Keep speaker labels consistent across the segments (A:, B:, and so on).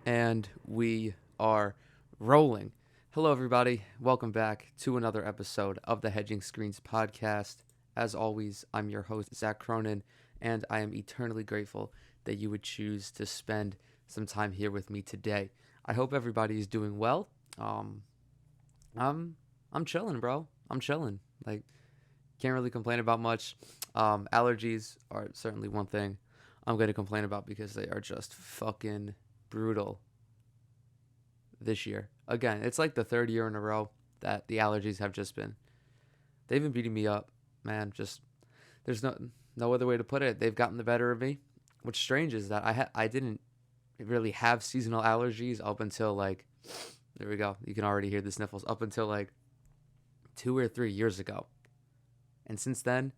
A: And we are rolling. Hello, everybody. Welcome back to another episode of the Hedging Screens podcast. As always, I'm your host, Zach Cronin, and I am eternally grateful that you would choose to spend some time here with me today. I hope everybody is doing well. I'm chilling, bro. I'm chilling. Can't really complain about much. Allergies are certainly one thing I'm going to complain about because they are just fucking brutal this year. Again, it's like the third year in a row that the allergies have just been. They've been beating me up, man. Just there's no other way to put it. They've gotten the better of me. What's strange is that I didn't really have seasonal allergies up until there we go. You can already hear the sniffles up until 2 or 3 years ago. And since then,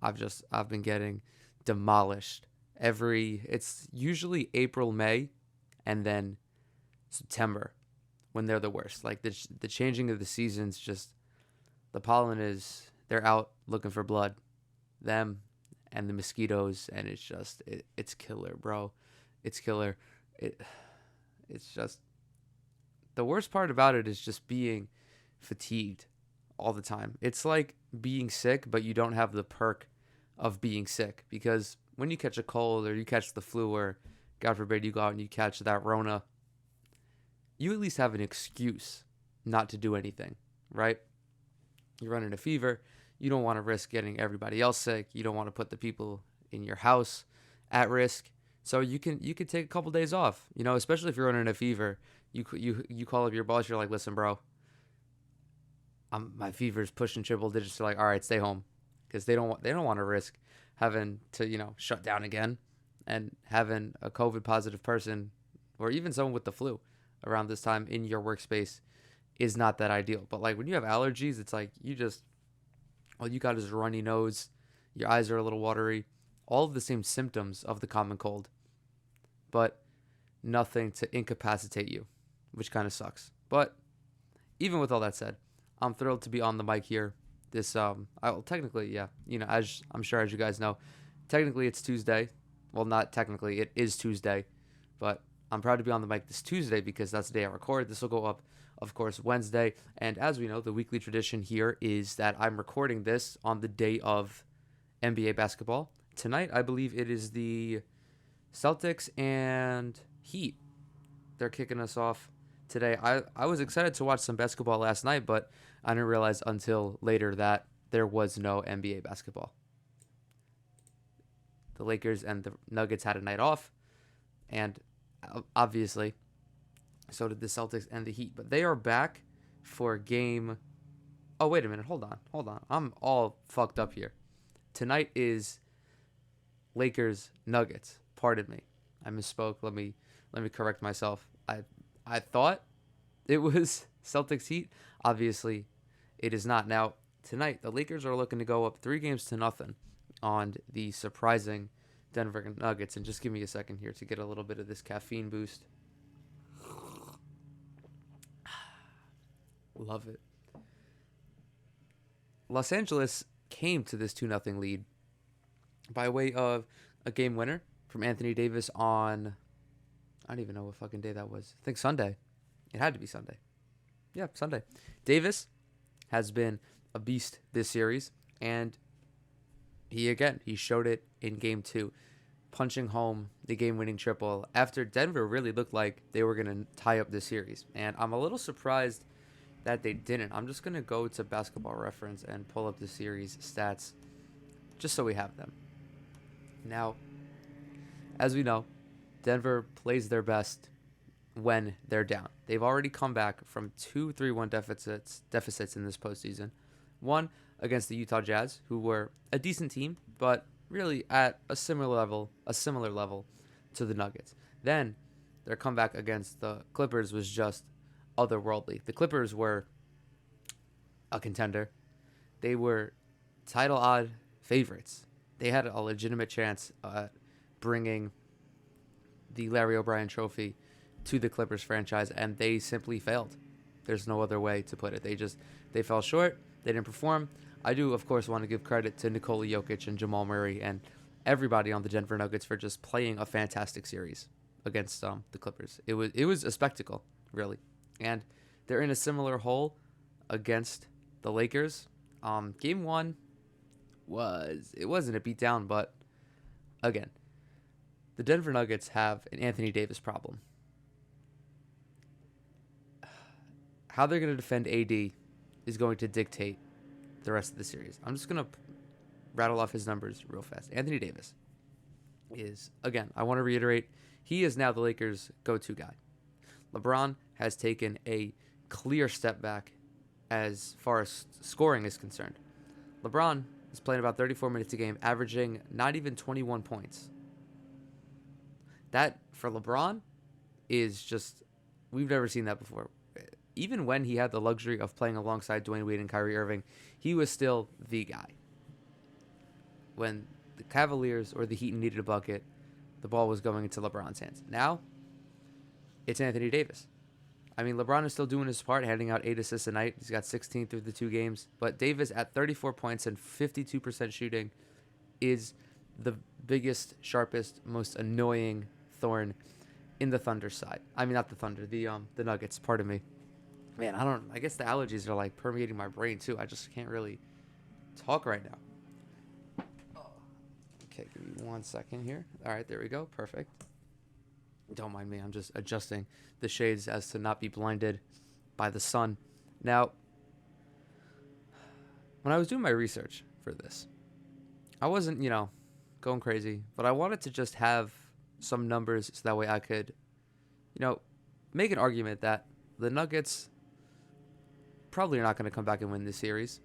A: I've been getting demolished. It's usually April, May, and then September when they're the worst. Like the changing of the seasons, just the pollen they're out looking for blood, them and the mosquitoes, and it's killer, bro. It's killer. It's just the worst part about it is just being fatigued all the time. It's like being sick, but you don't have the perk of being sick, because when you catch a cold or you catch the flu, or God forbid you go out and you catch that Rona, you at least have an excuse not to do anything, right? You're running a fever. You don't want to risk getting everybody else sick. You don't want to put the people in your house at risk. So you can take a couple days off, especially if you're running a fever. You call up your boss. You're like, listen, bro, my fever's pushing triple digits. They're like, all right, stay home, because they don't want to risk having to shut down again, and having a COVID positive person or even someone with the flu around this time in your workspace is not that ideal. But when you have allergies, it's like all you got is a runny nose, your eyes are a little watery, all of the same symptoms of the common cold, but nothing to incapacitate you, which kind of sucks. But even with all that said, I'm thrilled to be on the mic here. Technically, yeah, as I'm sure as you guys know, technically it's Tuesday. Well, not technically, it is Tuesday, but I'm proud to be on the mic this Tuesday because that's the day I record. This will go up, of course, Wednesday. And as we know, the weekly tradition here is that I'm recording this on the day of NBA basketball. Tonight, I believe it is the Celtics and Heat. They're kicking us off today. I was excited to watch some basketball last night, but I didn't realize until later that there was no NBA basketball. The Lakers and the Nuggets had a night off, and obviously so did the Celtics and the Heat. But they are back for game... Oh, wait a minute. Hold on. I'm all fucked up here. Tonight is Lakers Nuggets. Pardon me. I misspoke. Let me correct myself. I thought it was Celtics Heat. Obviously, it is not. Now, tonight, the Lakers are looking to go up 3-0 on the surprising Denver Nuggets. And just give me a second here to get a little bit of this caffeine boost. Love it. Los Angeles came to this 2-0 lead by way of a game winner from Anthony Davis on... I don't even know what fucking day that was. I think Sunday. It had to be Sunday. Yeah, Sunday. Davis has been a beast this series, and he showed it in game 2, punching home the game-winning triple after Denver really looked like they were going to tie up this series. And I'm a little surprised that they didn't. I'm just going to go to Basketball Reference and pull up the series stats just so we have them. Now, as we know, Denver plays their best when they're down. They've already come back from 2 3-1 deficits in this postseason. One against the Utah Jazz, who were a decent team, but really at a similar level to the Nuggets. Then their comeback against the Clippers was just otherworldly. The Clippers were a contender. They were title odd favorites. They had a legitimate chance at bringing the Larry O'Brien trophy to the Clippers franchise, and they simply failed. There's no other way to put it. They fell short. They didn't perform. I do, of course, want to give credit to Nikola Jokic and Jamal Murray and everybody on the Denver Nuggets for just playing a fantastic series. against the Clippers. It was a spectacle, really, and they're in a similar hole against the Lakers. Game one it wasn't a beatdown, but again, the Denver Nuggets have an Anthony Davis problem. How they're going to defend AD is going to dictate the rest of the series. I'm just going to rattle off his numbers real fast. Anthony Davis is, again, I want to reiterate, he is now the Lakers' go-to guy. LeBron has taken a clear step back as far as scoring is concerned. LeBron is playing about 34 minutes a game, averaging not even 21 points. That, for LeBron, is just, we've never seen that before. Even when he had the luxury of playing alongside Dwayne Wade and Kyrie Irving, he was still the guy. When the Cavaliers or the Heat needed a bucket, the ball was going into LeBron's hands. Now, it's Anthony Davis. I mean, LeBron is still doing his part, handing out 8 assists a night. He's got 16 through the 2 games. But Davis, at 34 points and 52% shooting, is the biggest, sharpest, most annoying thorn in the Thunder's side. I mean, not the Thunder, the Nuggets, pardon me. Man, I guess the allergies are like permeating my brain too. I just can't really talk right now. Okay, give me 1 second here. All right, there we go. Perfect. Don't mind me. I'm just adjusting the shades as to not be blinded by the sun. Now, when I was doing my research for this, I wasn't, going crazy, but I wanted to just have some numbers so that way I could, make an argument that the Nuggets probably are not going to come back and win this series,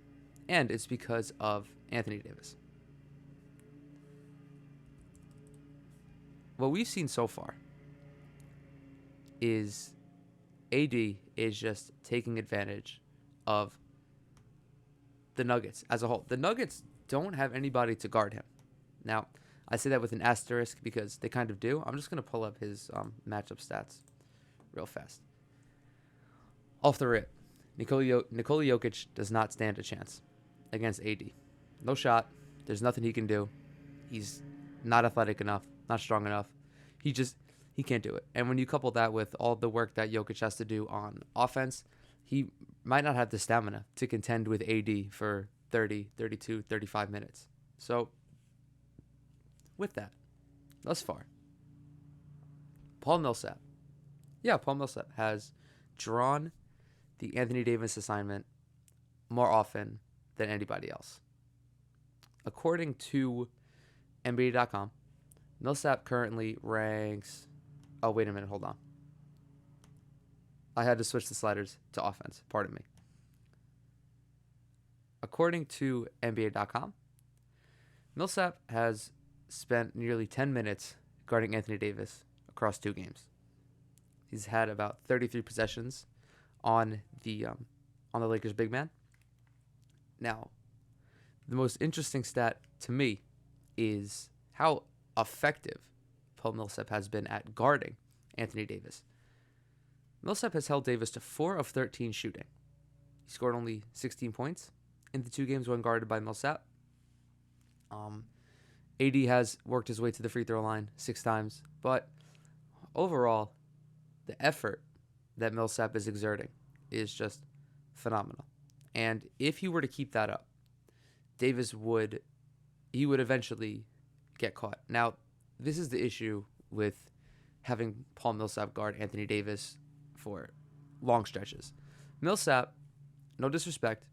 A: and it's because of Anthony Davis. What we've seen so far is AD is just taking advantage of the Nuggets as a whole. The Nuggets don't have anybody to guard him. Now, I say that with an asterisk because they kind of do. I'm just going to pull up his matchup stats real fast. Off the rip, Nikola Jokic does not stand a chance against AD. No shot. There's nothing he can do. He's not athletic enough, not strong enough. He can't do it. And when you couple that with all the work that Jokic has to do on offense, he might not have the stamina to contend with AD for 30, 32, 35 minutes. So, with that, thus far, Paul Millsap has drawn the Anthony Davis assignment more often than anybody else. According to NBA.com, Millsap currently ranks... Oh, wait a minute, hold on. I had to switch the sliders to offense, pardon me. According to NBA.com, Millsap has spent nearly 10 minutes guarding Anthony Davis across 2 games. He's had about 33 possessions on the Lakers' big man. Now, the most interesting stat to me is how effective Paul Millsap has been at guarding Anthony Davis. Millsap has held Davis to 4 of 13 shooting. He scored only 16 points in the 2 games when guarded by Millsap. AD has worked his way to the free throw line 6 times, but overall, the effort that Millsap is exerting is just phenomenal. And if he were to keep that up, Davis would eventually get caught. Now, this is the issue with having Paul Millsap guard Anthony Davis for long stretches. Millsap, no disrespect,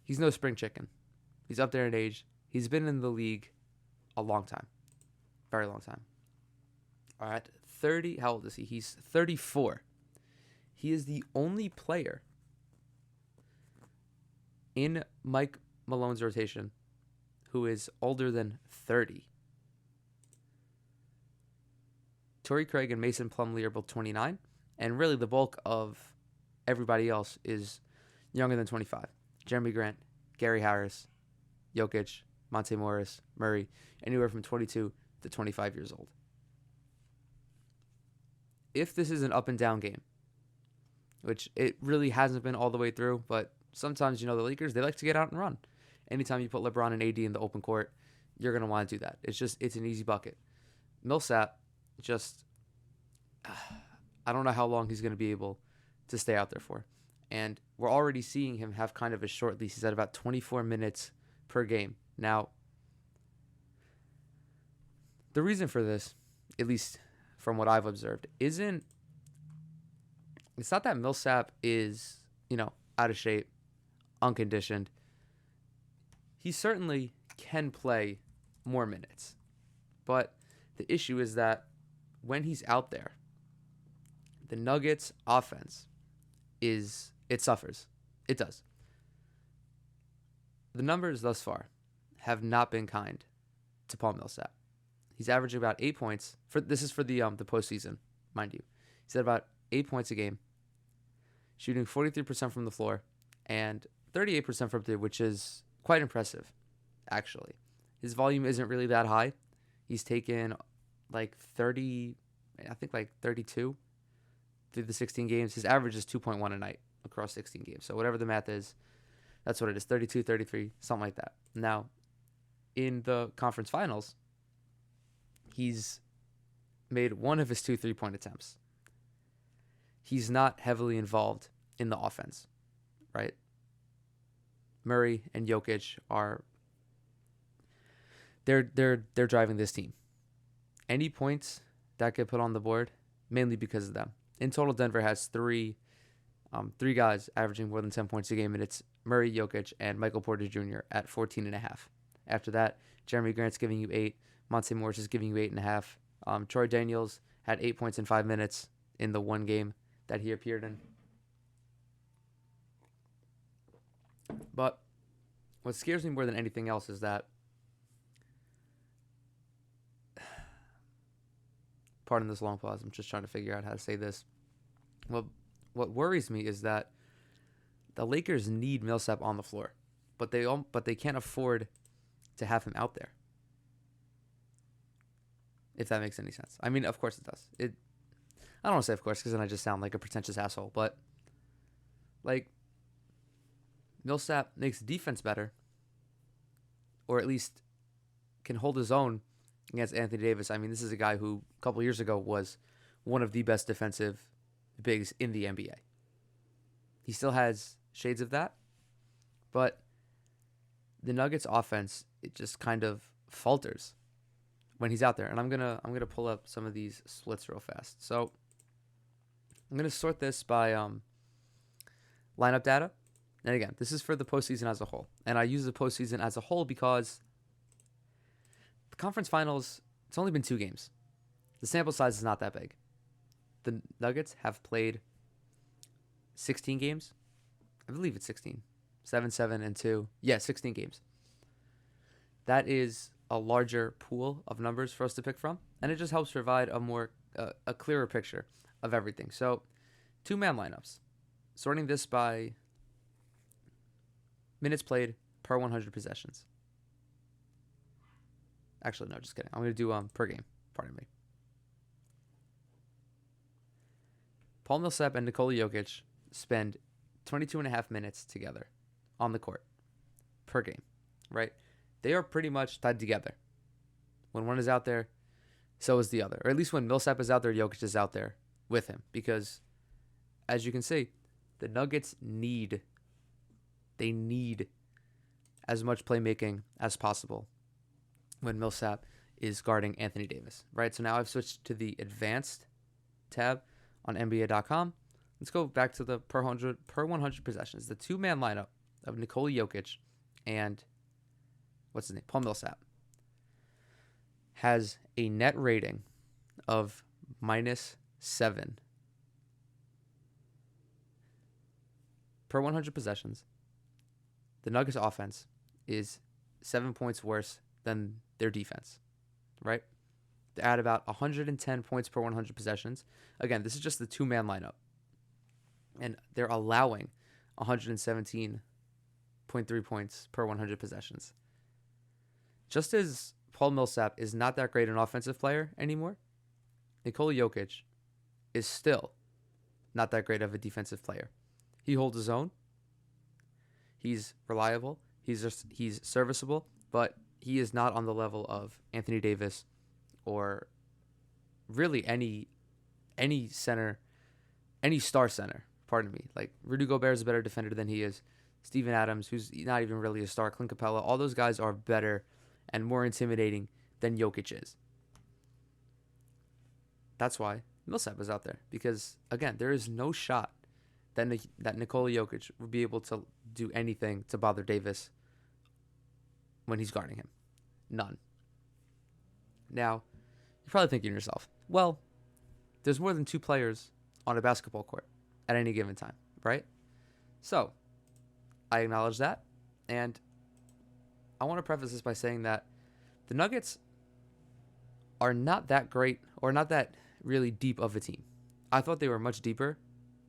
A: he's no spring chicken. He's up there in age. He's been in the league a long time. Very long time. All right, how old is he? He's 34. He is the only player in Mike Malone's rotation who is older than 30. Torrey Craig and Mason Plumlee are both 29, and really the bulk of everybody else is younger than 25. Jeremy Grant, Gary Harris, Jokic, Monte Morris, Murray, anywhere from 22 to 25 years old. If this is an up and down game, which it really hasn't been all the way through, but sometimes, the Lakers, they like to get out and run. Anytime you put LeBron and AD in the open court, you're going to want to do that. It's an easy bucket. Millsap just I don't know how long he's going to be able to stay out there for. And we're already seeing him have kind of a short leash. He's at about 24 minutes per game. Now, the reason for this, at least from what I've observed, it's not that Millsap is, out of shape, unconditioned. He certainly can play more minutes. But the issue is that when he's out there, the Nuggets offense it suffers. It does. The numbers thus far have not been kind to Paul Millsap. He's averaging about 8 points. This is for the postseason, mind you. He's at about 8 points a game, shooting 43% from the floor and 38% from three, which is quite impressive, actually. His volume isn't really that high. He's taken like 30, I think like 32 through the 16 games. His average is 2.1 a night across 16 games. So whatever the math is, that's what it is, 32, 33, something like that. Now, in the conference finals, he's made one of his 2 3-point attempts. He's not heavily involved in the offense, right? Murray and Jokic they're driving this team. Any points that get put on the board, mainly because of them. In total, Denver has three guys averaging more than 10 points a game, and it's Murray, Jokic, and Michael Porter Jr. at 14.5. After that, Jeremy Grant's giving you 8. Monte Morris is giving you 8.5. Troy Daniels had 8 points in 5 minutes in the one game that he appeared in. But what scares me more than anything else is that, pardon this long pause, I'm just trying to figure out how to say this. What worries me is that the Lakers need Millsap on the floor, but they can't afford to have him out there. If that makes any sense. I mean, of course it does. I don't want to say of course because then I just sound like a pretentious asshole, but like Millsap makes defense better, or at least can hold his own against Anthony Davis. I mean, this is a guy who a couple years ago was one of the best defensive bigs in the NBA. He still has shades of that, but the Nuggets offense, it just kind of falters when he's out there. And I'm gonna pull up some of these splits real fast. So I'm gonna sort this by lineup data. And again, this is for the postseason as a whole. And I use the postseason as a whole because the conference finals, it's only been 2 games. The sample size is not that big. The Nuggets have played 16 games. I believe it's 16. 7, 7, and 2. Yeah, 16 games. That is a larger pool of numbers for us to pick from. And it just helps provide a clearer picture of everything. So, 2-man lineups. Sorting this by minutes played per 100 possessions. Actually, no, just kidding. I'm going to do per game. Pardon me. Paul Millsap and Nikola Jokic spend 22.5 minutes together on the court per game, right? They are pretty much tied together. When one is out there, so is the other. Or at least when Millsap is out there, Jokic is out there with him. Because, as you can see, the Nuggets need as much playmaking as possible when Millsap is guarding Anthony Davis, right? So now I've switched to the advanced tab on NBA.com. Let's go back to the per 100 possessions. The 2-man lineup of Nikola Jokic and Paul Millsap has a net rating of -7 per 100 possessions. The Nuggets offense is 7 points worse than their defense, right? They're at about 110 points per 100 possessions. Again, this is just the 2-man lineup. And they're allowing 117.3 points per 100 possessions. Just as Paul Millsap is not that great an offensive player anymore, Nikola Jokic is still not that great of a defensive player. He holds his own. He's reliable. He's serviceable, but he is not on the level of Anthony Davis or really any any center, any star center, pardon me. Like Rudy Gobert is a better defender than he is. Steven Adams, who's not even really a star, Clint Capella, all those guys are better and more intimidating than Jokic is. That's why Millsap is out there. Because, again, there is no shot that Nikola Jokic would be able to do anything to bother Davis when he's guarding him. None. Now, you're probably thinking to yourself, well, there's more than two players on a basketball court at any given time, right? So, I acknowledge that, and I want to preface this by saying that the Nuggets are not that great or not that really deep of a team. I thought they were much deeper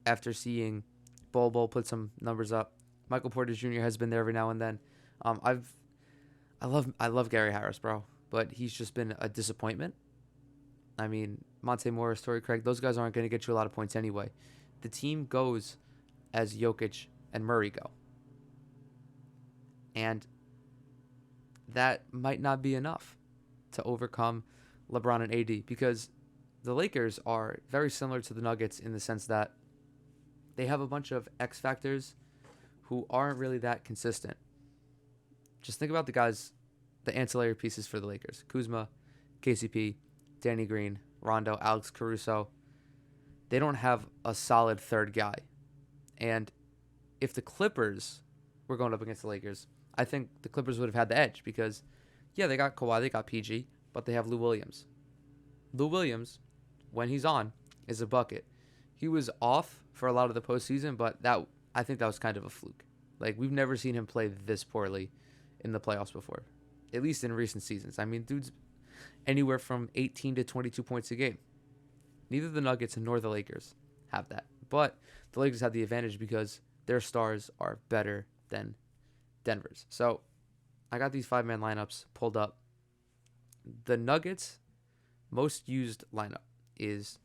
A: after seeing Bol put some numbers up. Michael Porter Jr. has been there every now and then. I love Gary Harris, bro, but he's just been a disappointment. I mean, Monte Morris, Torrey Craig, those guys aren't going to get you a lot of points anyway. The team goes as Jokic and Murray go. And that might not be enough to overcome LeBron and AD, because the Lakers are very similar to the Nuggets in the sense that they have a bunch of X factors who aren't really that consistent. Just think about the guys, the ancillary pieces for the Lakers. Kuzma, KCP, Danny Green, Rondo, Alex Caruso. They don't have a solid third guy. And if the Clippers were going up against the Lakers, I think the Clippers would have had the edge because, yeah, they got Kawhi, they got PG, but they have Lou Williams. Lou Williams, when he's on, is a bucket. He was off for a lot of the postseason, but I think that was kind of a fluke. Like, we've never seen him play this poorly in the playoffs before, at least in recent seasons. I mean, dude's anywhere from 18 to 22 points a game. Neither the Nuggets nor the Lakers have that. But the Lakers have the advantage because their stars are better than Denver's. So I got these 5-man lineups pulled up. The Nuggets' most used lineup is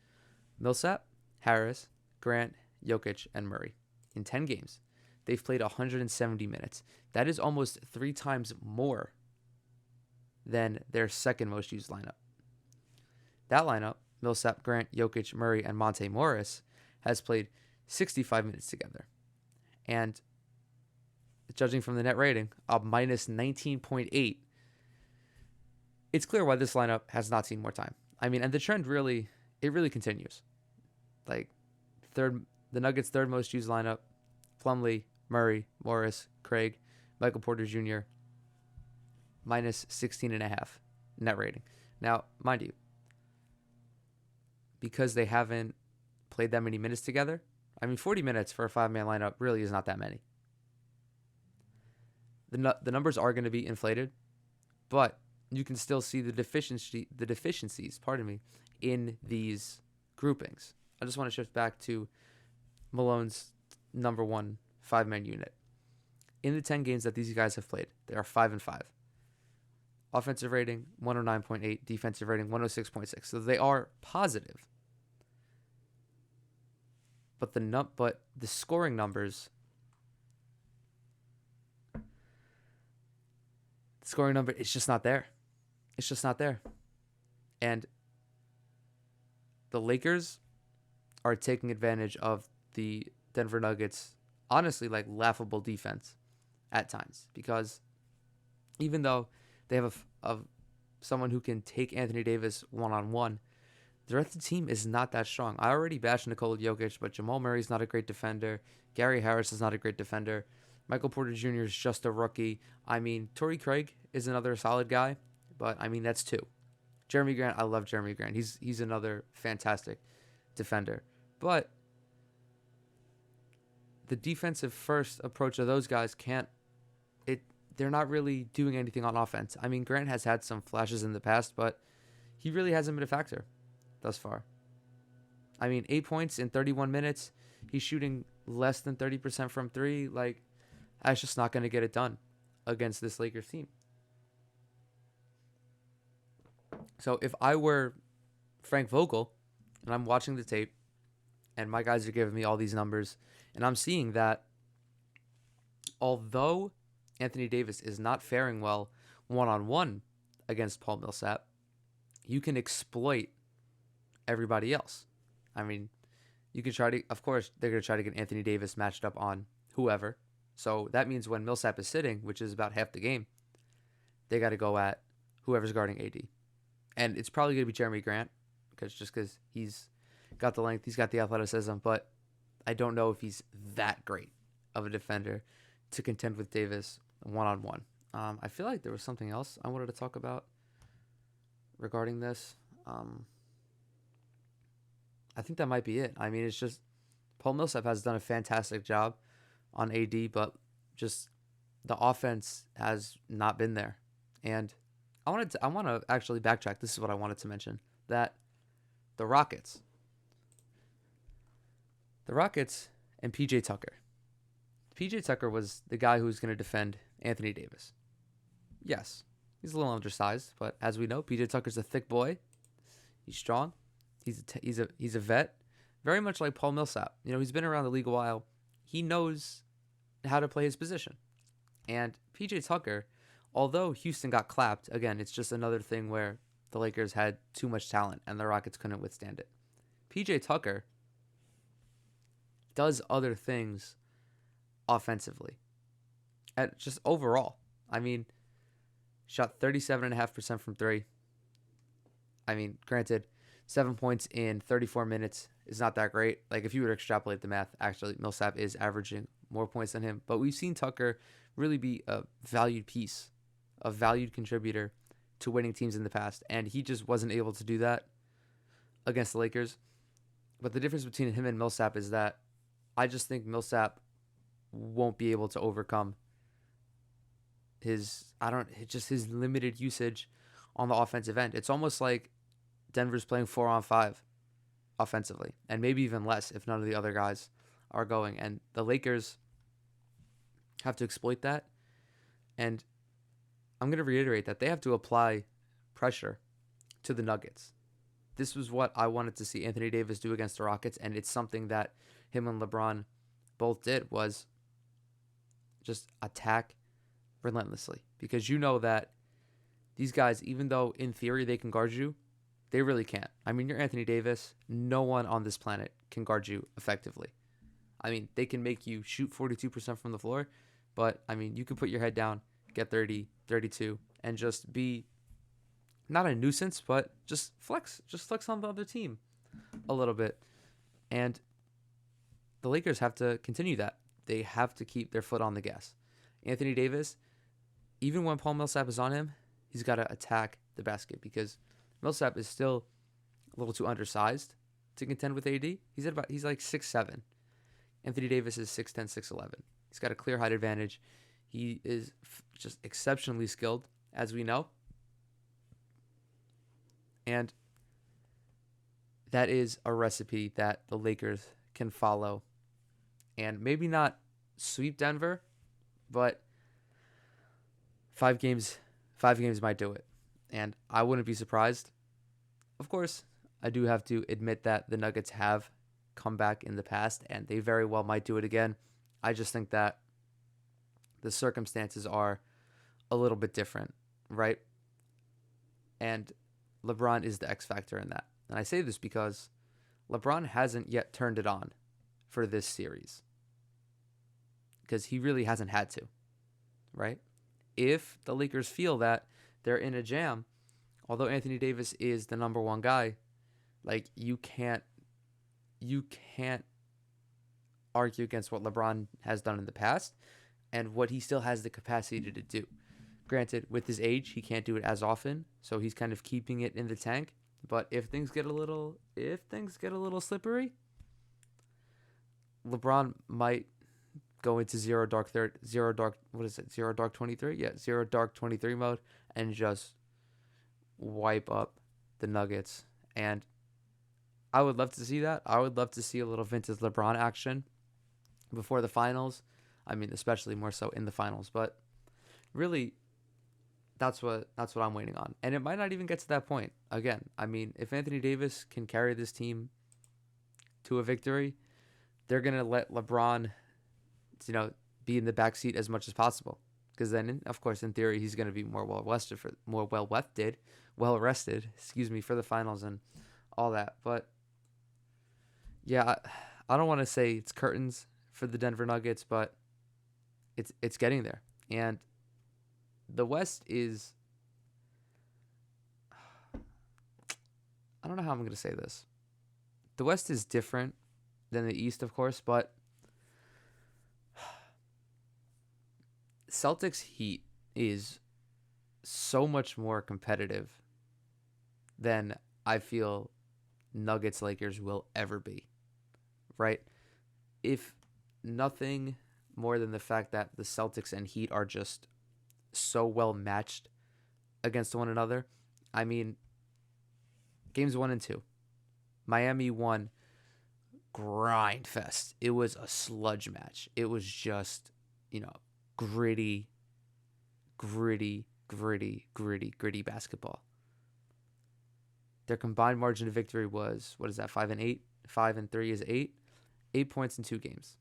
A: Millsap, Harris, Grant, Jokic, and Murray. In 10 games, they've played 170 minutes. That is almost 3 times more than their second most used lineup. That lineup, Millsap, Grant, Jokic, Murray, and Monte Morris, has played 65 minutes together. And judging from the net rating of minus 19.8, it's clear why this lineup has not seen more time. I mean, and the trend really continues. Like, the Nuggets' third most used lineup, Plumlee, Murray, Morris, Craig, Michael Porter Jr., minus 16.5 net rating. Now, mind you, because they haven't played that many minutes together, I mean, 40 minutes for a 5-man lineup really is not that many. The numbers are going to be inflated, but you can still see the deficiencies, in these groupings. I just want to shift back to Malone's number one 5-man unit. In the 10 games that these guys have played, they are 5-5. Offensive rating 109.8, defensive rating 106.6. So they are positive. But the scoring numbers, it's just not there. It's just not there. And the Lakers are taking advantage of the Denver Nuggets, honestly, like, laughable defense at times, because even though they have someone who can take Anthony Davis one-on-one, the rest of the team is not that strong. I already bashed Nikola Jokic, but Jamal Murray's not a great defender. Gary Harris is not a great defender. Michael Porter Jr. is just a rookie. I mean, Torrey Craig is another solid guy, but, I mean, that's 2. Jeremy Grant, I love Jeremy Grant. He's another fantastic defender. But the defensive first approach of those guys they're not really doing anything on offense. I mean, Grant has had some flashes in the past, but he really hasn't been a factor thus far. I mean, 8 points in 31 minutes. He's shooting less than 30% from 3. Like, that's just not going to get it done against this Lakers team. So if I were Frank Vogel and I'm watching the tape and my guys are giving me all these numbers and I'm seeing that although Anthony Davis is not faring well one-on-one against Paul Millsap, you can exploit everybody else. I mean, you can try to, of course, they're going to try to get Anthony Davis matched up on whoever. So that means when Millsap is sitting, which is about half the game, they got to go at whoever's guarding AD. And it's probably going to be Jeremy Grant because he's got the length, he's got the athleticism, but I don't know if he's that great of a defender to contend with Davis one-on-one. I feel like there was something else I wanted to talk about regarding this. I think that might be it. I mean, it's just Paul Millsap has done a fantastic job on AD, but just the offense has not been there. And I want to actually backtrack. This is what I wanted to mention, that the Rockets and PJ Tucker. PJ Tucker was the guy who was going to defend Anthony Davis. Yes, he's a little undersized, but as we know, PJ Tucker's a thick boy. He's strong. He's a vet, very much like Paul Millsap. You know, he's been around the league a while. He knows how to play his position. And PJ Tucker, although Houston got clapped, again, it's just another thing where the Lakers had too much talent and the Rockets couldn't withstand it. PJ Tucker does other things offensively. At just overall. I mean, shot 37.5% from three. I mean, granted, 7 points in 34 minutes is not that great. Like, if you were to extrapolate the math, actually, Millsap is averaging more points than him. But we've seen Tucker really be a valued piece, a valued contributor to winning teams in the past. And he just wasn't able to do that against the Lakers. But the difference between him and Millsap is that I just think Millsap won't be able to overcome his limited usage on the offensive end. It's almost like Denver's playing 4-on-5 offensively, and maybe even less if none of the other guys are going. And the Lakers have to exploit that. And I'm going to reiterate that they have to apply pressure to the Nuggets. This was what I wanted to see Anthony Davis do against the Rockets, and it's something that him and LeBron both did, was just attack relentlessly. Because you know that these guys, even though in theory they can guard you, they really can't. I mean, you're Anthony Davis. No one on this planet can guard you effectively. I mean, they can make you shoot 42% from the floor, but, I mean, you can put your head down, get 30, 32, and just be not a nuisance, but just flex. Just flex on the other team a little bit. And the Lakers have to continue that. They have to keep their foot on the gas. Anthony Davis, even when Paul Millsap is on him, he's got to attack the basket because Millsap is still a little too undersized to contend with AD. He's like 6'7". Anthony Davis is 6'10", 6'11". He's got a clear height advantage. He is just exceptionally skilled, as we know. And that is a recipe that the Lakers can follow. And maybe not sweep Denver, but 5 games might do it. And I wouldn't be surprised. Of course, I do have to admit that the Nuggets have come back in the past, and they very well might do it again. I just think that the circumstances are a little bit different, right? And LeBron is the X factor in that. And I say this because LeBron hasn't yet turned it on for this series because he really hasn't had to, right? If the Lakers feel that they're in a jam, although Anthony Davis is the number one guy, like you can't argue against what LeBron has done in the past and what he still has the capacity to do. Granted, with his age, he can't do it as often, so he's kind of keeping it in the tank. But if things get a little slippery, LeBron might go into zero dark 23? Yeah, zero dark 23 mode and just wipe up the Nuggets. And I would love to see that. I would love to see a little vintage LeBron action before the finals. I mean, especially more so in the finals. But really, that's what I'm waiting on. And it might not even get to that point. Again, I mean, if Anthony Davis can carry this team to a victory, they're going to let LeBron, be in the backseat as much as possible. Because then, of course, in theory, he's going to be more well rested for the finals and all that. But Yeah, I don't want to say it's curtains for the Denver Nuggets, but it's getting there. And the West is, I don't know how I'm going to say this. The West is different than the East, of course, but Celtics Heat is so much more competitive than I feel Nuggets Lakers will ever be, right? If nothing more than the fact that the Celtics and Heat are just so well matched against one another. I mean, games 1 and 2, Miami won grind fest. It was a sludge match. It was just, you know, gritty, gritty basketball. Their combined margin of victory was, what is that, 5-8? 5-3 is 8. 8 points in 2 games.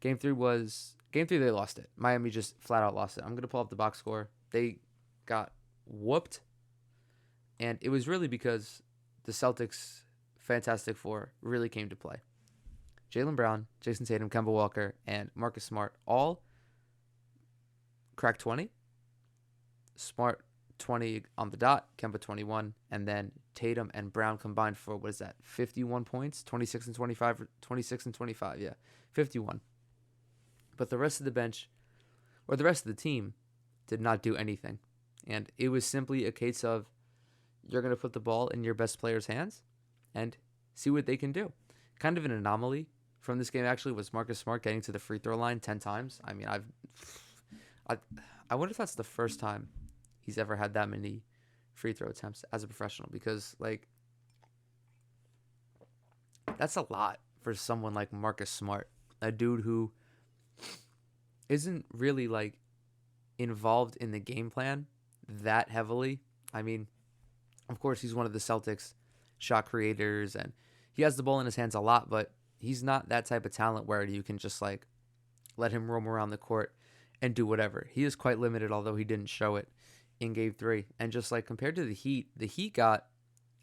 A: Game 3 they lost it. Miami just flat out lost it. I'm gonna pull up the box score. They got whooped, and it was really because the Celtics Fantastic Four really came to play. Jaylen Brown, Jason Tatum, Kemba Walker, and Marcus Smart all cracked 20. Smart 20 on the dot, Kemba 21, and then Tatum and Brown combined for, what is that, 51 points? 26 and 25, 26 and 25, yeah, 51. But the rest of the bench, or the rest of the team, did not do anything. And it was simply a case of you're going to put the ball in your best player's hands and see what they can do. Kind of an anomaly from this game actually was Marcus Smart getting to the free throw line 10 times. I mean, I wonder if that's the first time he's ever had that many free throw attempts as a professional, because like that's a lot for someone like Marcus Smart, a dude who isn't really like involved in the game plan that heavily. I mean, of course, he's one of the Celtics shot creators and he has the ball in his hands a lot, but he's not that type of talent where you can just like let him roam around the court and do whatever. He is quite limited, although he didn't show it in game 3. And just like compared to the Heat got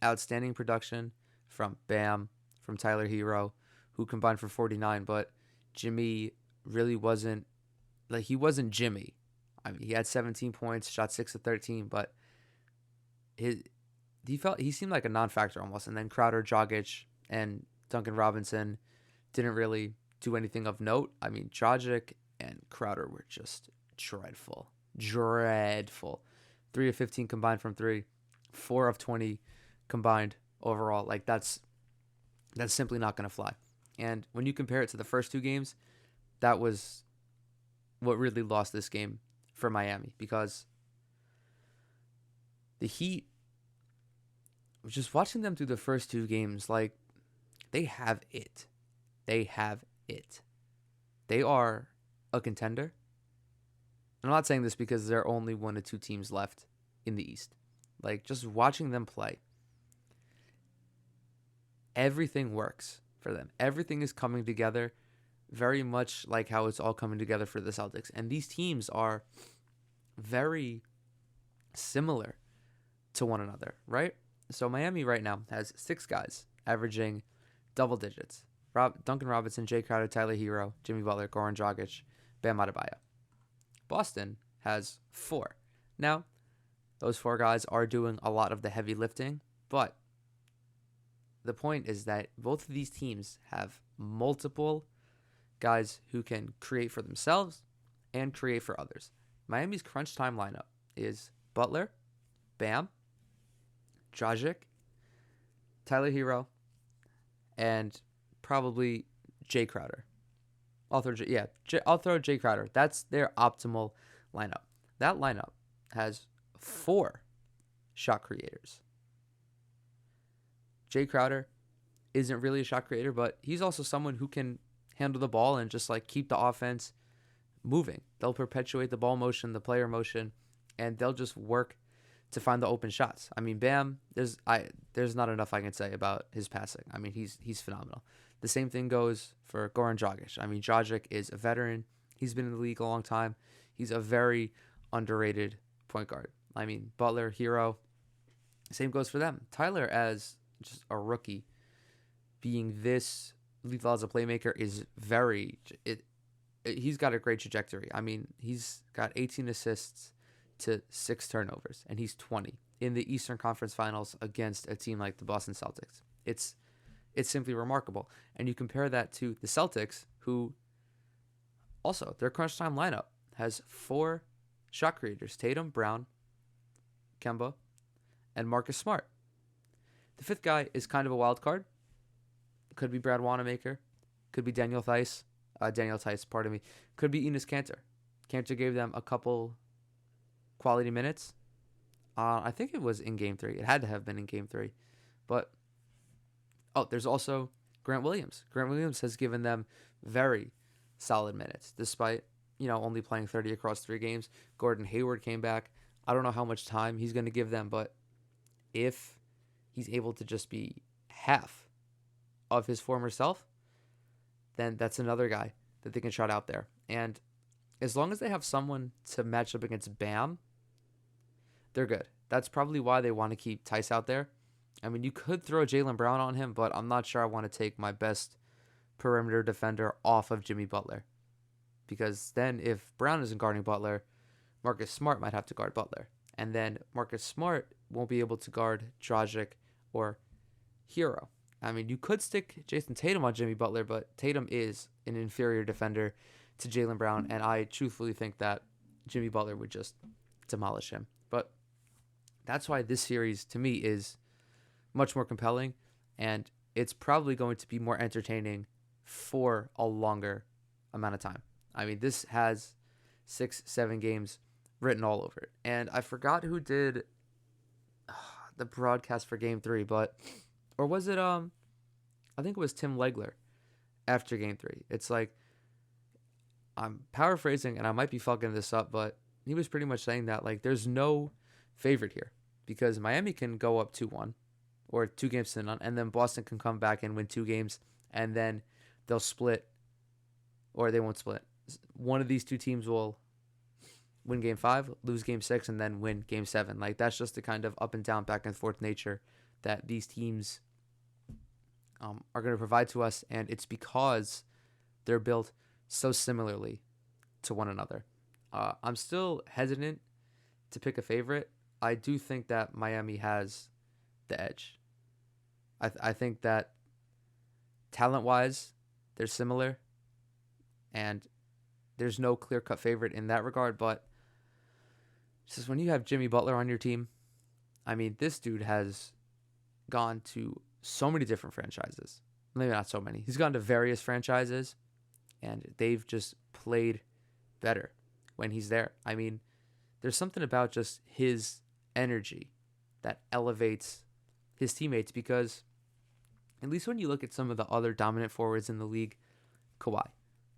A: outstanding production from Bam, from Tyler Hero, who combined for 49, but Jimmy really wasn't, like, he wasn't Jimmy. I mean, he had 17 points, shot 6 of 13, but he seemed like a non-factor almost. And then Crowder, Dragic, and Duncan Robinson didn't really do anything of note. I mean, Dragic and Crowder were just dreadful. 3 of 15 combined from 3, 4 of 20 combined overall. Like that's simply not going to fly. And when you compare it to the first 2 games, that was what really lost this game for Miami, because the Heat, just watching them through the first 2 games, like they have it. They have it. They are a contender. I'm not saying this because there are only 1 or 2 teams left in the East. Like, just watching them play, everything works for them. Everything is coming together very much like how it's all coming together for the Celtics. And these teams are very similar to one another, right? So Miami right now has 6 guys averaging double digits. Duncan Robinson, Jay Crowder, Tyler Hero, Jimmy Butler, Goran Dragic, Bam Adebayo. Boston has 4. Now, those 4 guys are doing a lot of the heavy lifting, but the point is that both of these teams have multiple guys who can create for themselves and create for others. Miami's crunch time lineup is Butler, Bam, Dragic, Tyler Hero, and probably Jay Crowder. I'll throw Jay Crowder. That's their optimal lineup. That lineup has 4 shot creators. Jay Crowder isn't really a shot creator, but he's also someone who can handle the ball and just like keep the offense moving. They'll perpetuate the ball motion, the player motion, and they'll just work to find the open shots. I mean, Bam, there's not enough I can say about his passing. I mean, he's phenomenal. The same thing goes for Goran Dragic. I mean, Dragic is a veteran. He's been in the league a long time. He's a very underrated point guard. I mean, Butler, Hero, same goes for them. Tyler, as just a rookie, being this lethal as a playmaker is he's got a great trajectory. I mean, he's got 18 assists to 6 turnovers, and he's 20 in the Eastern Conference Finals against a team like the Boston Celtics. It's simply remarkable. And you compare that to the Celtics, who also, their crunch time lineup has 4 shot creators: Tatum, Brown, Kemba, and Marcus Smart. The fifth guy is kind of a wild card. Could be Brad Wanamaker. Could be Daniel Theis. Pardon me. Could be Enes Kanter. Kanter gave them a couple quality minutes. I think it was in Game 3. It had to have been in Game 3. But, there's also Grant Williams. Grant Williams has given them very solid minutes, despite, only playing 30 across 3 games. Gordon Hayward came back. I don't know how much time he's going to give them, but if he's able to just be half of his former self, then that's another guy that they can trot out there. And as long as they have someone to match up against Bam, they're good. That's probably why they want to keep Theis out there. I mean, you could throw Jaylen Brown on him, but I'm not sure I want to take my best perimeter defender off of Jimmy Butler. Because then if Brown isn't guarding Butler, Marcus Smart might have to guard Butler. And then Marcus Smart won't be able to guard Dragic or Hero. I mean, you could stick Jason Tatum on Jimmy Butler, but Tatum is an inferior defender to Jaylen Brown, and I truthfully think that Jimmy Butler would just demolish him. But that's why this series, to me, is much more compelling, and it's probably going to be more entertaining for a longer amount of time. I mean, this has 6-7 games written all over it. And I forgot who did the broadcast for Game 3, or was it, I think it was Tim Legler after Game 3. It's like, I'm paraphrasing, and I might be fucking this up, but he was pretty much saying that, like, there's no favorite here, because Miami can go up 2-1, or 2-0, and then Boston can come back and win 2 games, and then they'll split, or they won't split. One of these 2 teams will win Game 5, lose Game 6, and then win Game 7. Like, that's just the kind of up and down, back and forth nature that these teams are going to provide to us, and it's because they're built so similarly to one another. I'm still hesitant to pick a favorite. I do think that Miami has the edge. I think that talent-wise, they're similar, and there's no clear-cut favorite in that regard, but just when you have Jimmy Butler on your team, I mean, this dude has gone to so many different franchises. Maybe not so many. He's gone to various franchises, and they've just played better when he's there. I mean, there's something about just his energy that elevates his teammates, because at least when you look at some of the other dominant forwards in the league, Kawhi,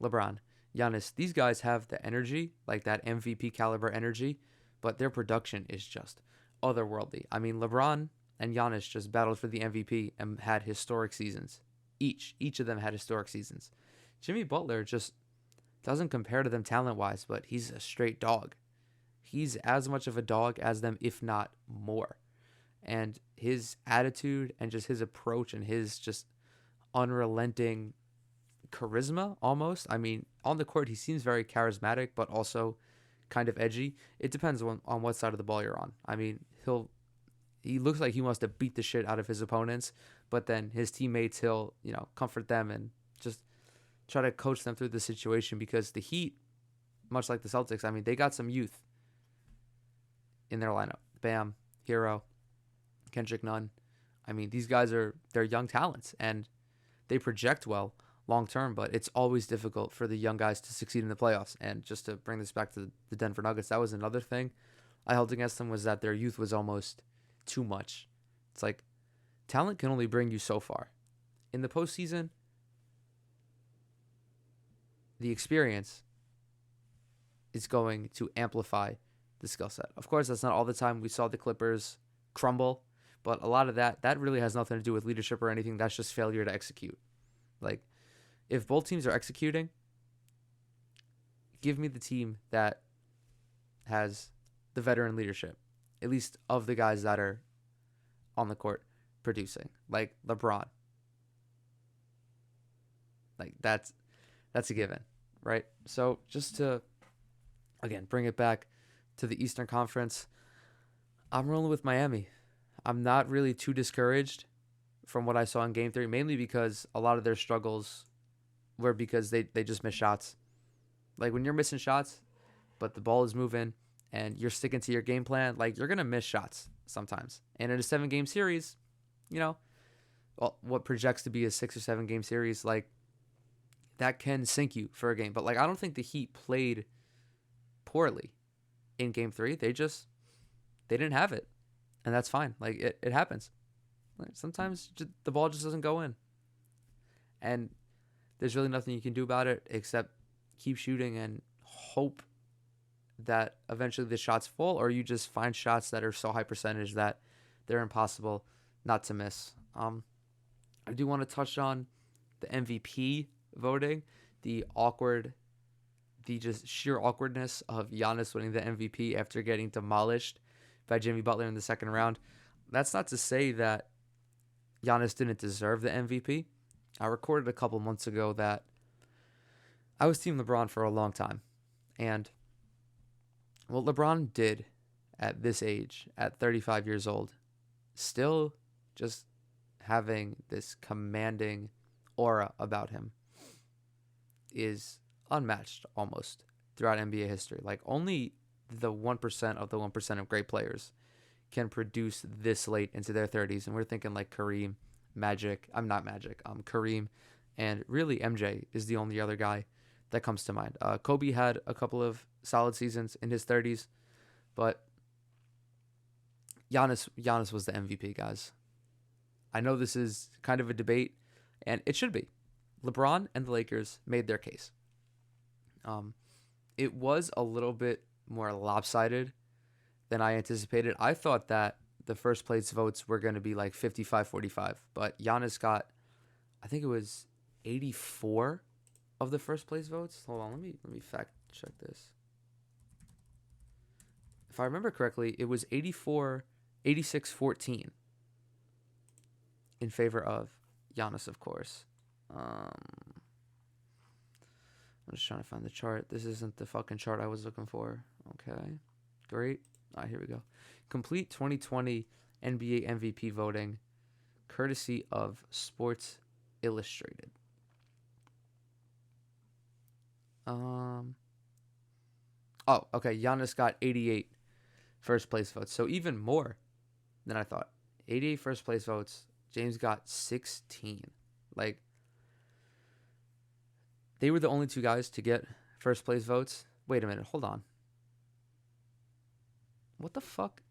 A: LeBron, Giannis, these guys have the energy, like that MVP caliber energy, but their production is just otherworldly. I mean, LeBron and Giannis just battled for the MVP and had historic seasons. Each of them had historic seasons. Jimmy Butler just doesn't compare to them talent-wise, but he's a straight dog. He's as much of a dog as them, if not more. And his attitude and just his approach and his just unrelenting charisma, almost. I mean, on the court, he seems very charismatic, but also kind of edgy. It depends on what side of the ball you're on. I mean, he looks like he wants to beat the shit out of his opponents, but then his teammates, he'll, comfort them and just try to coach them through the situation, because the Heat, much like the Celtics, I mean, they got some youth in their lineup. Bam, Hero, Kendrick Nunn. I mean, these guys they're young talents, and they project well long term, but it's always difficult for the young guys to succeed in the playoffs. And just to bring this back to the Denver Nuggets, that was another thing I held against them, was that their youth was almost too much. It's like, talent can only bring you so far. In the postseason, the experience is going to amplify the skill set. Of course, that's not all the time. We saw the Clippers crumble, but a lot of that really has nothing to do with leadership or anything. That's just failure to execute. Like, if both teams are executing, give me the team that has the veteran leadership, at least of the guys that are on the court producing, like LeBron, Like that's a given, right? So just to again bring it back to the Eastern Conference, I'm rolling with Miami. I'm not really too discouraged from what I saw in Game 3, mainly because a lot of their struggles were because they just missed shots. Like when you're missing shots, but the ball is moving and you're sticking to your game plan, like you're gonna miss shots sometimes. And in a 7 game series, you know, well, what projects to be a 6 or 7 game series, like that can sink you for a game. But like I don't think the Heat played poorly in Game 3. They didn't have it, and that's fine. Like it happens. Like, sometimes the ball just doesn't go in, and there's really nothing you can do about it except keep shooting and hope that eventually the shots fall, or you just find shots that are so high percentage that they're impossible not to miss. I do want to touch on the MVP voting, the awkward, the just sheer awkwardness of Giannis winning the MVP after getting demolished by Jimmy Butler in the second round. That's not to say that Giannis didn't deserve the MVP. I recorded a couple months ago that I was Team LeBron for a long time. And what LeBron did at this age, at 35 years old, still just having this commanding aura about him is unmatched almost throughout NBA history. Like only the 1% of the 1% of great players can produce this late into their 30s. And we're thinking like Kareem, Magic. I'm not Magic. Kareem. And really MJ is the only other guy that comes to mind. Kobe had a couple of solid seasons in his 30s, but Giannis was the MVP, guys. I know this is kind of a debate, and it should be. LeBron and the Lakers made their case. It was a little bit more lopsided than I anticipated. I thought that the first place votes were going to be like 55-45, but Giannis got, I think it was 84 of the first place votes. Hold on, let me fact check this. If I remember correctly, it was 86-14 in favor of Giannis, of course. I'm just trying to find the chart. This isn't the fucking chart I was looking for. Okay, great. All right, here we go. Complete 2020 NBA MVP voting, courtesy of Sports Illustrated. Oh, okay. Giannis got 88 first place votes, so even more than I thought. 88 first place votes. James got 16. Like, they were the only two guys to get first place votes. Wait a minute, hold on. What the fuck?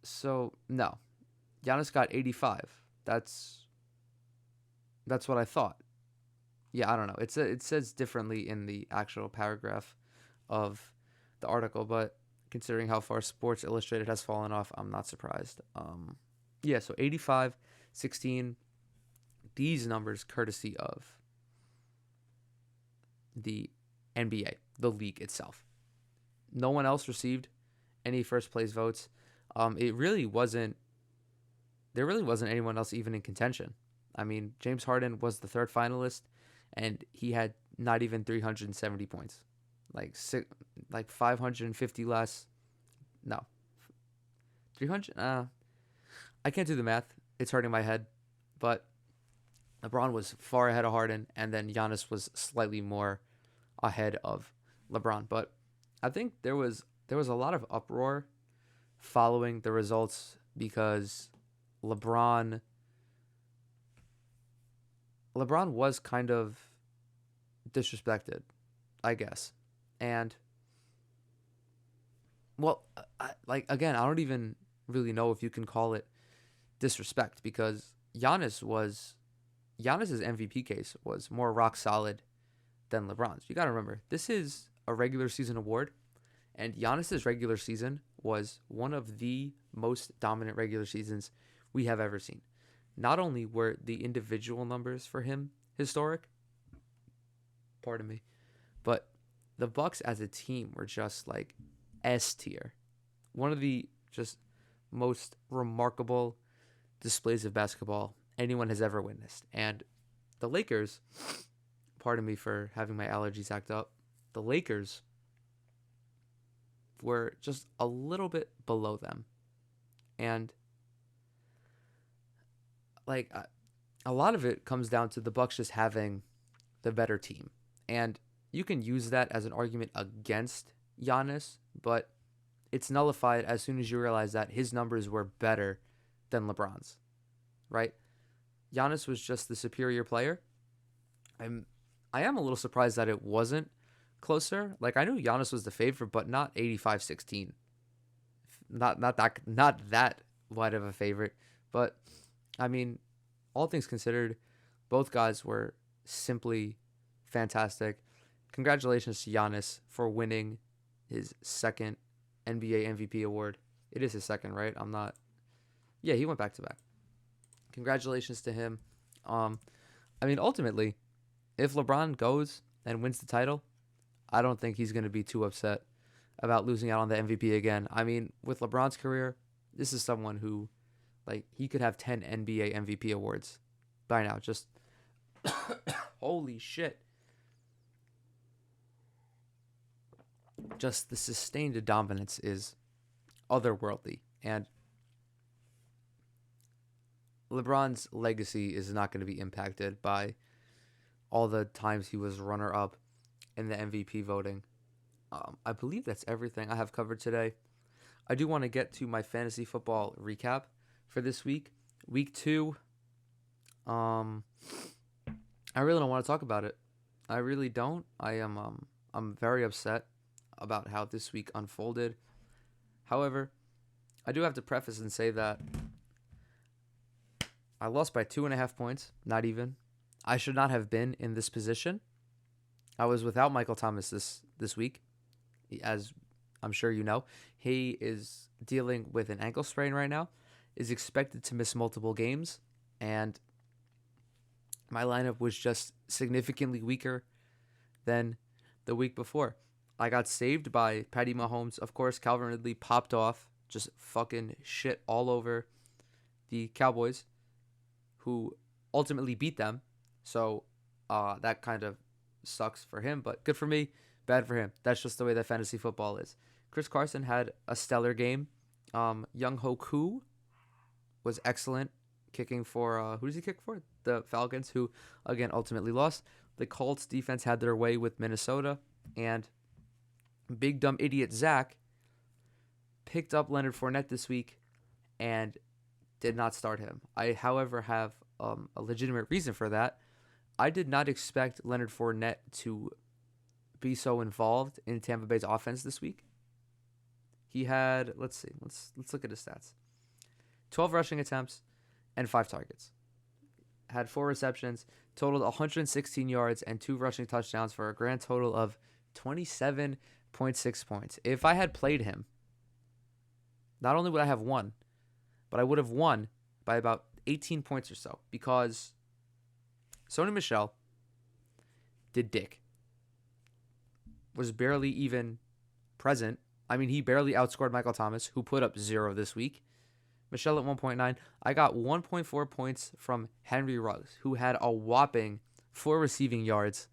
A: So, no. Giannis got 85. That's what I thought. Yeah, I don't know. It says differently in the actual paragraph of the article, but considering how far Sports Illustrated has fallen off, I'm not surprised. Yeah, so 85, 16. These numbers courtesy of the NBA, the league itself. No one else received any first place votes. It really wasn't. There really wasn't anyone else even in contention. I mean, James Harden was the third finalist, and he had not even 370 points, like 550 less. No, 300. I can't do the math. It's hurting my head, but LeBron was far ahead of Harden, and then Giannis was slightly more ahead of LeBron. But I think there was a lot of uproar following the results because LeBron was kind of disrespected, I guess. And well, again, I don't even really know if you can call it disrespect because Giannis's MVP case was more rock solid than LeBron's. You got to remember, this is a regular season award, and Giannis's regular season was one of the most dominant regular seasons we have ever seen. Not only were the individual numbers for him historic, pardon me, but the Bucks as a team were just like S tier. One of the just most remarkable displays of basketball anyone has ever witnessed. And the Lakers, pardon me for having my allergies act up, the Lakers were just a little bit below them. And like a lot of it comes down to the Bucks just having the better team. And you can use that as an argument against Giannis, but it's nullified as soon as you realize that his numbers were better than LeBron's, right? Giannis was just the superior player. I am a little surprised that it wasn't closer. Like I knew Giannis was the favorite, but not 85-16. Not that wide of a favorite, but I mean, all things considered, both guys were simply fantastic. Congratulations to Giannis for winning his second NBA MVP award. It is his second, right? I'm not. Yeah, he went back to back. Congratulations to him. I mean, ultimately, if LeBron goes and wins the title, I don't think he's going to be too upset about losing out on the MVP again. I mean, with LeBron's career, this is someone who, like, he could have 10 NBA MVP awards by now. Just holy shit. Just the sustained dominance is otherworldly. And LeBron's legacy is not going to be impacted by all the times he was runner-up in the MVP voting. I believe that's everything I have covered today. I do want to get to my fantasy football recap for this week. Week 2, I really don't want to talk about it. I really don't. I'm very upset about how this week unfolded. However, I do have to preface and say that I lost by 2.5 points, not even. I should not have been in this position. I was without Michael Thomas this week, as I'm sure you know. He is dealing with an ankle sprain right now, is expected to miss multiple games, and my lineup was just significantly weaker than the week before. I got saved by Patty Mahomes. Of course, Calvin Ridley popped off, just fucking shit all over the Cowboys, who ultimately beat them. So that kind of sucks for him, but good for me, bad for him. That's just the way that fantasy football is. Chris Carson had a stellar game. Young Ho Koo was excellent, kicking for, who does he kick for? The Falcons, who, again, ultimately lost. The Colts defense had their way with Minnesota, and big dumb idiot Zach picked up Leonard Fournette this week and did not start him. I, however, have a legitimate reason for that. I did not expect Leonard Fournette to be so involved in Tampa Bay's offense this week. He had, let's look at his stats. 12 rushing attempts and 5 targets. Had 4 receptions, totaled 116 yards and 2 rushing touchdowns for a grand total of 27.6 points. If I had played him, not only would I have won, but I would have won by about 18 points or so, because Sony Michel did dick. Was barely even present. I mean, he barely outscored Michael Thomas, who put up 0 this week. Michel at 1.9. I got 1.4 points from Henry Ruggs, who had a whopping 4 receiving yards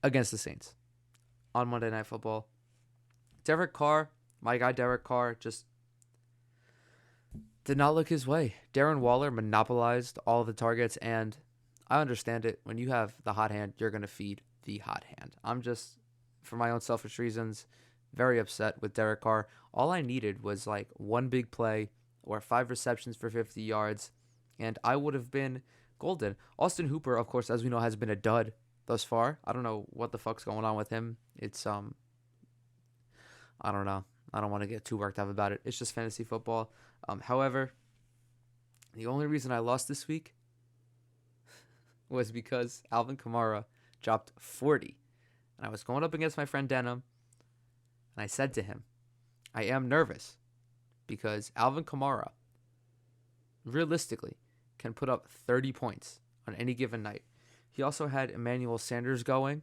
A: against the Saints on Monday Night Football. Derek Carr, my guy Derek Carr, just did not look his way. Darren Waller monopolized all of the targets, and I understand it. When you have the hot hand, you're going to feed the hot hand. I'm just, for my own selfish reasons, very upset with Derek Carr. All I needed was like one big play or 5 receptions for 50 yards, and I would have been golden. Austin Hooper, of course, as we know, has been a dud thus far. I don't know what the fuck's going on with him. It's, I don't know. I don't want to get too worked up about it. It's just fantasy football. However, the only reason I lost this week was because Alvin Kamara dropped 40. And I was going up against my friend Denham, and I said to him, I am nervous because Alvin Kamara, realistically, can put up 30 points on any given night. He also had Emmanuel Sanders going.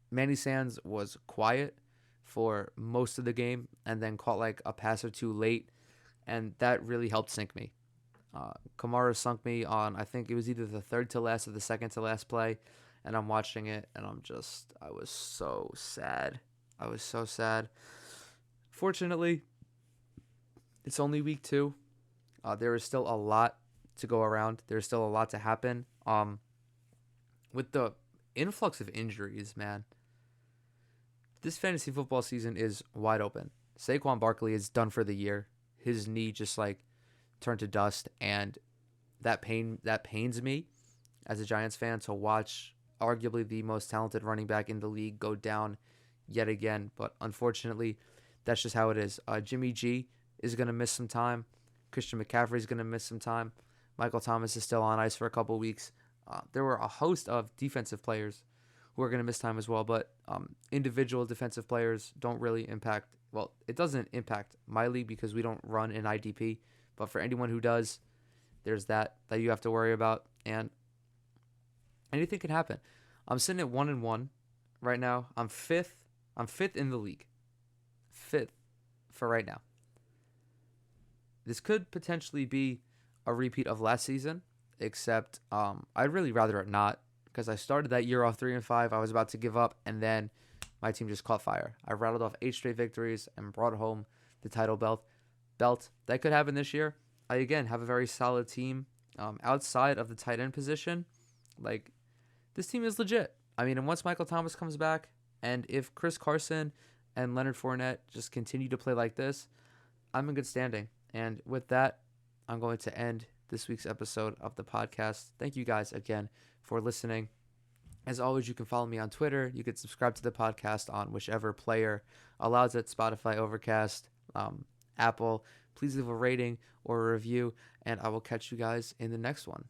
A: Manny Sands was quiet for most of the game and then caught like a pass or two late, and that really helped sink me. Kamara sunk me on, I think it was either the third to last or the second to last play, and I'm watching it, and I was so sad. I was so sad. Fortunately, it's only week 2. There is still a lot to go around. There's still a lot to happen. With the influx of injuries, man, this fantasy football season is wide open. Saquon Barkley is done for the year. His knee just like turned to dust, and that pains me as a Giants fan to watch arguably the most talented running back in the league go down yet again. But unfortunately, that's just how it is. Jimmy G is going to miss some time. Christian McCaffrey is going to miss some time. Michael Thomas is still on ice for a couple weeks. There were a host of defensive players who are going to miss time as well, but individual defensive players don't really impact. Well, it doesn't impact my league because we don't run an IDP, but for anyone who does, there's that you have to worry about, and anything can happen. I'm sitting at 1-1 right now. I'm fifth. I'm fifth in the league. Fifth for right now. This could potentially be a repeat of last season, except I'd really rather it not, because I started that year off 3-5. I was about to give up, and then my team just caught fire. I rattled off 8 straight victories and brought home the title belt. That could happen this year. I again have a very solid team. Outside of the tight end position, like, this team is legit. I mean, and once Michael Thomas comes back, and if Chris Carson and Leonard Fournette just continue to play like this, I'm in good standing. And with that, I'm going to end this week's episode of the podcast. Thank you guys again for listening. As always, you can follow me on Twitter. You can subscribe to the podcast on whichever player allows it, Spotify, Overcast, Apple. Please leave a rating or a review, and I will catch you guys in the next one.